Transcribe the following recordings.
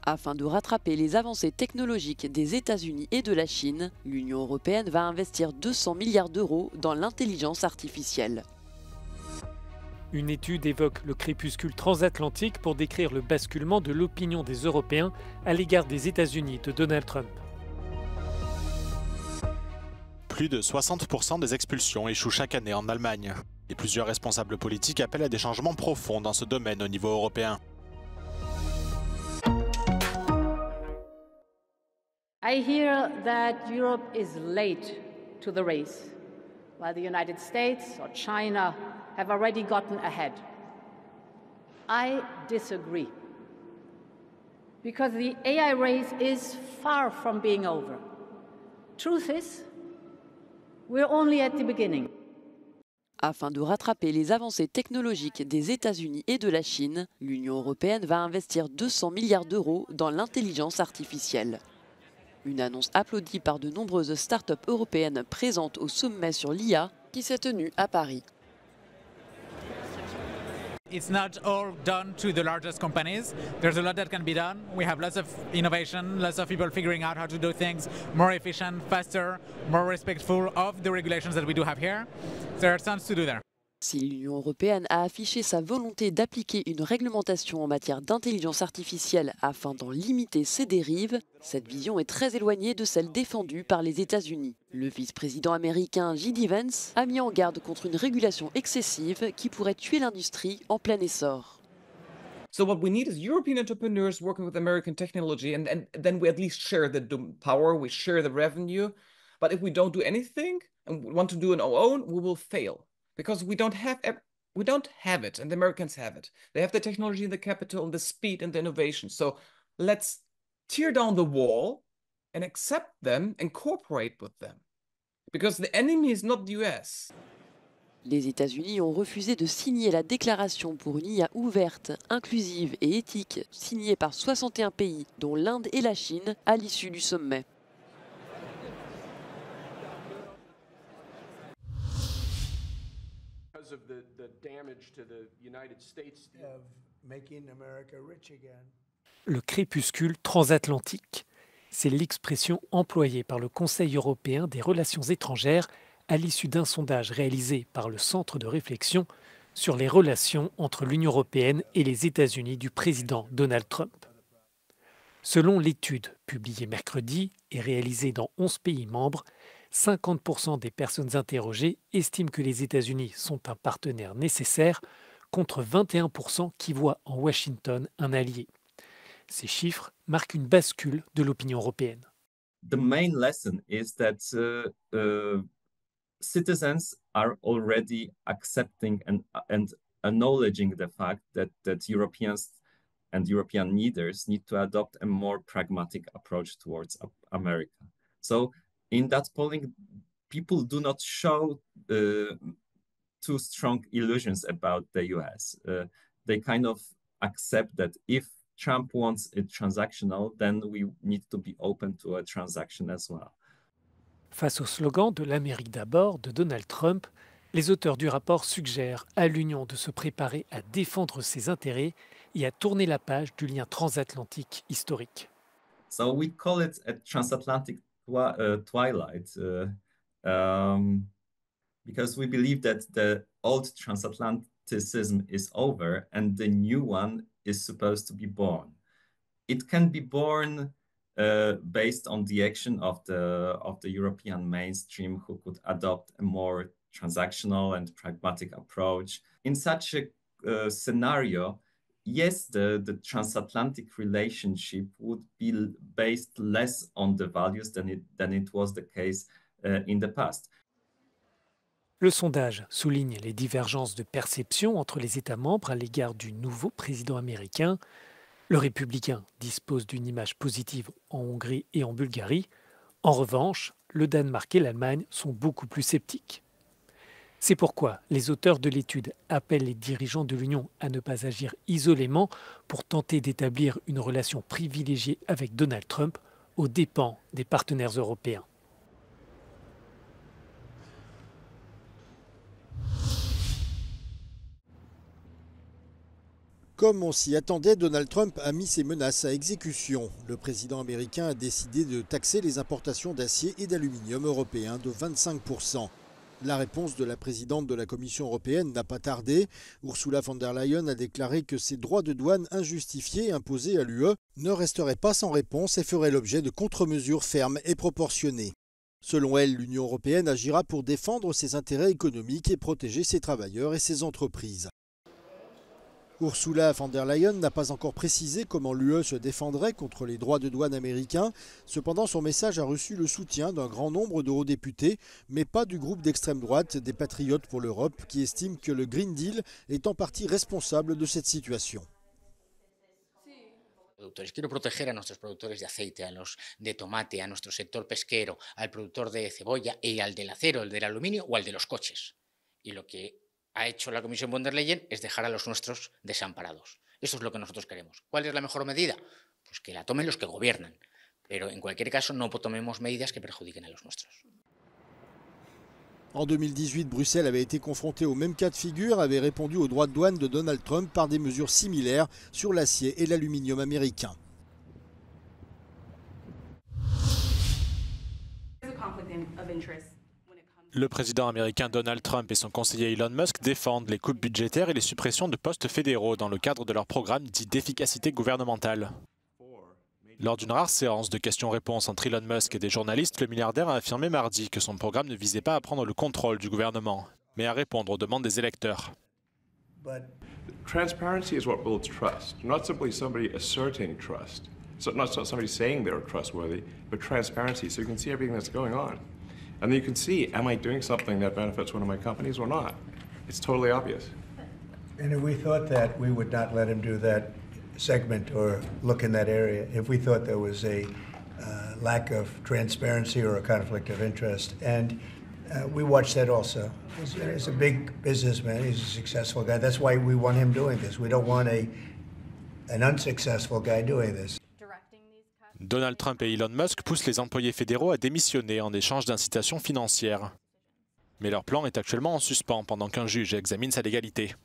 Afin de rattraper les avancées technologiques des États-Unis et de la Chine, l'Union européenne va investir 200 milliards d'euros dans l'intelligence artificielle. Une étude évoque le crépuscule transatlantique pour décrire le basculement de l'opinion des Européens à l'égard des États-Unis de Donald Trump. Plus de 60% des expulsions échouent chaque année en Allemagne. Et plusieurs responsables politiques appellent à des changements profonds dans ce domaine au niveau européen. I hear that Europe is late to the race, while the United States or China have already gotten ahead. I disagree, because the AI race is far from being over. Truth is, we're only at the beginning. Afin de rattraper les avancées technologiques des États-Unis et de la Chine, l'Union européenne va investir 200 milliards d'euros dans l'intelligence artificielle. Une annonce applaudie par de nombreuses start-up européennes présentes au sommet sur l'IA qui s'est tenu à Paris. It's not all done to the largest companies. There's a lot that can be done. We have lots of innovation, lots of people figuring out how to do things more efficient, faster, more respectful of the regulations that we do have here. There are tons to do there. Si l'Union européenne a affiché sa volonté d'appliquer une réglementation en matière d'intelligence artificielle afin d'en limiter ses dérives, cette vision est très éloignée de celle défendue par les États-Unis. Le vice-président américain J.D. Vance a mis en garde contre une régulation excessive qui pourrait tuer l'industrie en plein essor. So what we need is European entrepreneurs working with American technology, and then we at least share the power, we share the revenue. But if we don't do anything and want to do it on our own, we will fail. Because we don't have it, and the Americans have it. They have the technology and the capital and the speed and the innovation. So let's tear down the wall and accept them and cooperate with them. Because the enemy is not the US. Les États-Unis ont refusé de signer la déclaration pour une IA ouverte, inclusive et éthique signée par 61 pays, dont l'Inde et la Chine, à l'issue du sommet. Of the damage to the United States of making America rich again. Le crépuscule transatlantique, c'est l'expression employée par le Conseil européen des relations étrangères à l'issue d'un sondage réalisé par le Centre de réflexion sur les relations entre l'Union européenne et les États-Unis du président Donald Trump. Selon l'étude publiée mercredi et réalisée dans 11 pays membres, 50% des personnes interrogées estiment que les États-Unis sont un partenaire nécessaire, contre 21% qui voient en Washington un allié. Ces chiffres marquent une bascule de l'opinion européenne. The main lesson is that citizens are already accepting and acknowledging the fact that Europeans and European leaders need to adopt a more pragmatic approach towards America. So in that polling, people do not show too strong illusions about the US. They kind of accept that if Trump wants it transactional, then we need to be open to a transaction as well. Face au slogan de l'Amérique d'abord de Donald Trump, les auteurs du rapport suggèrent à l'Union de se préparer à défendre ses intérêts et à tourner la page du lien transatlantique historique. So we call it a transatlantic twilight because we believe that the old transatlanticism is over and the new one is supposed to be born. It can be born based on the action of the European mainstream, who could adopt a more transactional and pragmatic approach. In such a scenario, yes, the transatlantic relationship would be based less on the values than it was the case in the past. Le sondage souligne les divergences de perception entre les États membres à l'égard du nouveau président américain. Le républicain dispose d'une image positive en Hongrie et en Bulgarie. En revanche, le Danemark et l'Allemagne sont beaucoup plus sceptiques. C'est pourquoi les auteurs de l'étude appellent les dirigeants de l'Union à ne pas agir isolément pour tenter d'établir une relation privilégiée avec Donald Trump aux dépens des partenaires européens. Comme on s'y attendait, Donald Trump a mis ses menaces à exécution. Le président américain a décidé de taxer les importations d'acier et d'aluminium européens de 25%. La réponse de la présidente de la Commission européenne n'a pas tardé. Ursula von der Leyen a déclaré que ces droits de douane injustifiés imposés à l'UE ne resteraient pas sans réponse et feraient l'objet de contre-mesures fermes et proportionnées. Selon elle, l'Union européenne agira pour défendre ses intérêts économiques et protéger ses travailleurs et ses entreprises. Ursula von der Leyen n'a pas encore précisé comment l'UE se défendrait contre les droits de douane américains. Cependant, son message a reçu le soutien d'un grand nombre d'eurodéputés, mais pas du groupe d'extrême droite des Patriotes pour l'Europe, qui estime que le Green Deal est en partie responsable de cette situation. Quiero proteger a nuestros productores de aceite, a los de tomate, a nuestro sector pesquero, al productor de cebolla y al del acero, el del aluminio o al de los coches. Y lo que ha hecho la Comisión von der Leyen es dejar a los nuestros desamparados. Eso es lo que nosotros queremos. ¿Cuál es la mejor medida? Pues que la tomen los que gobiernan. Pero en cualquier caso no tomemos medidas que perjudiquen a los nuestros. En 2018, Bruxelles avait été confrontée au même cas de figure, avait répondu aux droits de douane de Donald Trump par des mesures similaires sur l'acier et l'aluminium américain. Le président américain Donald Trump et son conseiller Elon Musk défendent les coupes budgétaires et les suppressions de postes fédéraux dans le cadre de leur programme dit d'efficacité gouvernementale. Lors d'une rare séance de questions-réponses entre Elon Musk et des journalistes, le milliardaire a affirmé mardi que son programme ne visait pas à prendre le contrôle du gouvernement, mais à répondre aux demandes des électeurs. Transparency is what builds trust, not simply somebody asserting trust. So not somebody saying they're trustworthy, but transparency, so you can see everything that's going on. And then you can see, am I doing something that benefits one of my companies or not? It's totally obvious. And we thought that we would not let him do that segment or look in that area if we thought there was a lack of transparency or a conflict of interest. And we watched that also. He's a big businessman. He's a successful guy. That's why we want him doing this. We don't want an unsuccessful guy doing this. Donald Trump et Elon Musk poussent les employés fédéraux à démissionner en échange d'incitations financières. Mais leur plan est actuellement en suspens pendant qu'un juge examine sa légalité.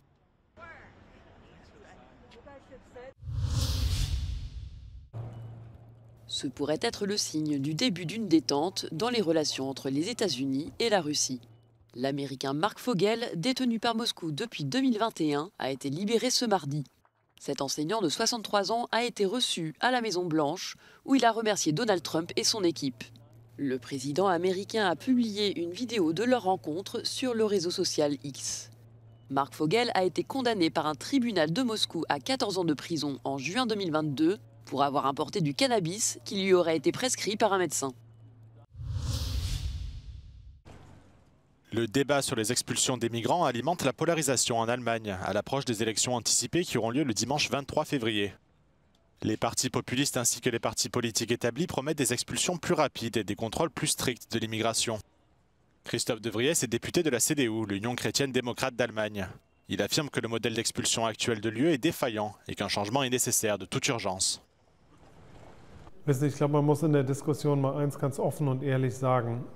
Ce pourrait être le signe du début d'une détente dans les relations entre les États-Unis et la Russie. L'Américain Mark Fogel, détenu par Moscou depuis 2021, a été libéré ce mardi. Cet enseignant de 63 ans a été reçu à la Maison-Blanche, où il a remercié Donald Trump et son équipe. Le président américain a publié une vidéo de leur rencontre sur le réseau social X. Mark Fogel a été condamné par un tribunal de Moscou à 14 ans de prison en juin 2022 pour avoir importé du cannabis qui lui aurait été prescrit par un médecin. Le débat sur les expulsions des migrants alimente la polarisation en Allemagne, à l'approche des élections anticipées qui auront lieu le dimanche 23 février. Les partis populistes ainsi que les partis politiques établis promettent des expulsions plus rapides et des contrôles plus stricts de l'immigration. Christoph de Vries est député de la CDU, l'Union chrétienne démocrate d'Allemagne. Il affirme que le modèle d'expulsion actuel de l'UE est défaillant et qu'un changement est nécessaire de toute urgence. Ich glaube, man muss in der Diskussion mal eins ganz offen und ehrlich sagen.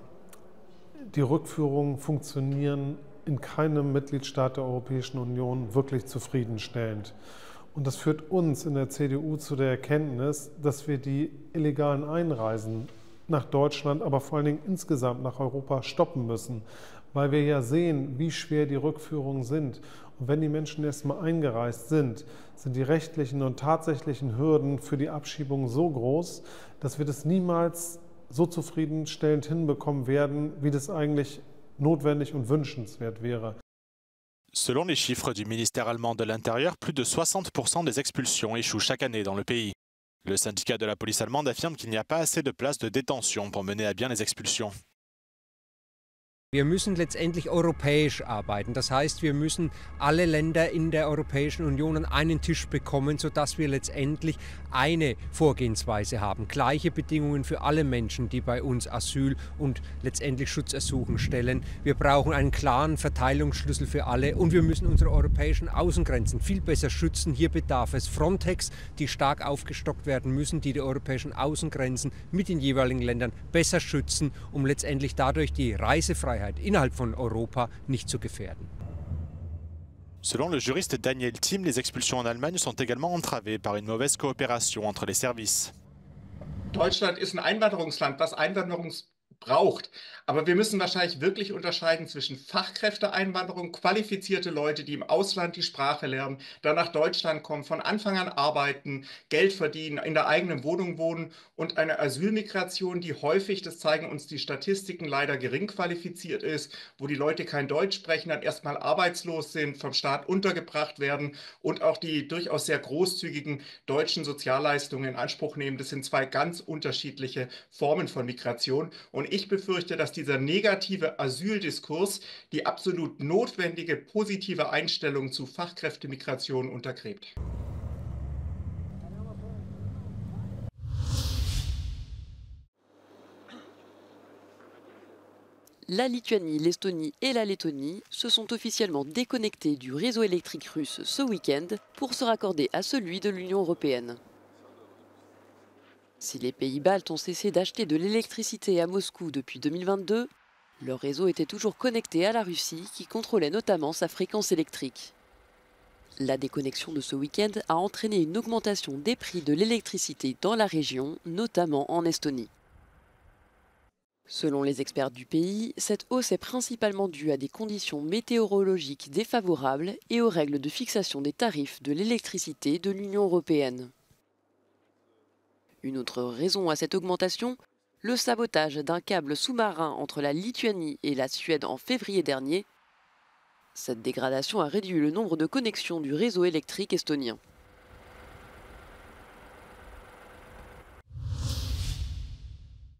Die Rückführungen funktionieren in keinem Mitgliedstaat der Europäischen Union wirklich zufriedenstellend. Und das führt uns in der CDU zu der Erkenntnis, dass wir die illegalen Einreisen nach Deutschland, aber vor allen Dingen insgesamt nach Europa stoppen müssen, weil wir ja sehen, wie schwer die Rückführungen sind. Und wenn die Menschen erstmal eingereist sind, sind die rechtlichen und tatsächlichen Hürden für die Abschiebung so groß, dass wir das niemals so zufriedenstellend hinbekommen werden, wie das eigentlich notwendig und wünschenswert wäre. Selon les chiffres du ministère allemand de l'Intérieur, plus de 60% des expulsions échouent chaque année dans le pays. Le syndicat de la police allemande affirme qu'il n'y a pas assez de places de détention pour mener à bien les expulsions. Wir müssen letztendlich europäisch arbeiten. Das heißt, wir müssen alle Länder in der Europäischen Union an einen Tisch bekommen, sodass wir letztendlich eine Vorgehensweise haben. Gleiche Bedingungen für alle Menschen, die bei uns Asyl und letztendlich Schutzersuchen stellen. Wir brauchen einen klaren Verteilungsschlüssel für alle und wir müssen unsere europäischen Außengrenzen viel besser schützen. Hier bedarf es Frontex, die stark aufgestockt werden müssen, die europäischen Außengrenzen mit den jeweiligen Ländern besser schützen, um letztendlich dadurch die Reisefreiheit innerhalb von Europa nicht zu gefährden. Selon le juriste Daniel Thiem, les expulsions en Allemagne sont également entravées par une mauvaise coopération entre les services. Deutschland ist ein Einwanderungsland, was Einwanderung braucht. Aber wir müssen wahrscheinlich wirklich unterscheiden zwischen Fachkräfteeinwanderung, qualifizierte Leute, die im Ausland die Sprache lernen, dann nach Deutschland kommen, von Anfang an arbeiten, Geld verdienen, in der eigenen Wohnung wohnen und eine Asylmigration, die häufig, das zeigen uns die Statistiken, leider gering qualifiziert ist, wo die Leute kein Deutsch sprechen, dann erstmal arbeitslos sind, vom Staat untergebracht werden und auch die durchaus sehr großzügigen deutschen Sozialleistungen in Anspruch nehmen. Das sind zwei ganz unterschiedliche Formen von Migration. Und ich befürchte, dass dieser negative Asyldiskurs die absolut notwendige positive Einstellung zu Fachkräftemigration untergräbt. La Lituanie, l'Estonie et la Lettonie se sont officiellement déconnectés du réseau électrique russe ce week-end pour se raccorder à celui de l'Union européenne. Si les pays baltes ont cessé d'acheter de l'électricité à Moscou depuis 2022, leur réseau était toujours connecté à la Russie qui contrôlait notamment sa fréquence électrique. La déconnexion de ce week-end a entraîné une augmentation des prix de l'électricité dans la région, notamment en Estonie. Selon les experts du pays, cette hausse est principalement due à des conditions météorologiques défavorables et aux règles de fixation des tarifs de l'électricité de l'Union européenne. Une autre raison à cette augmentation, le sabotage d'un câble sous-marin entre la Lituanie et la Suède en février dernier. Cette dégradation a réduit le nombre de connexions du réseau électrique estonien.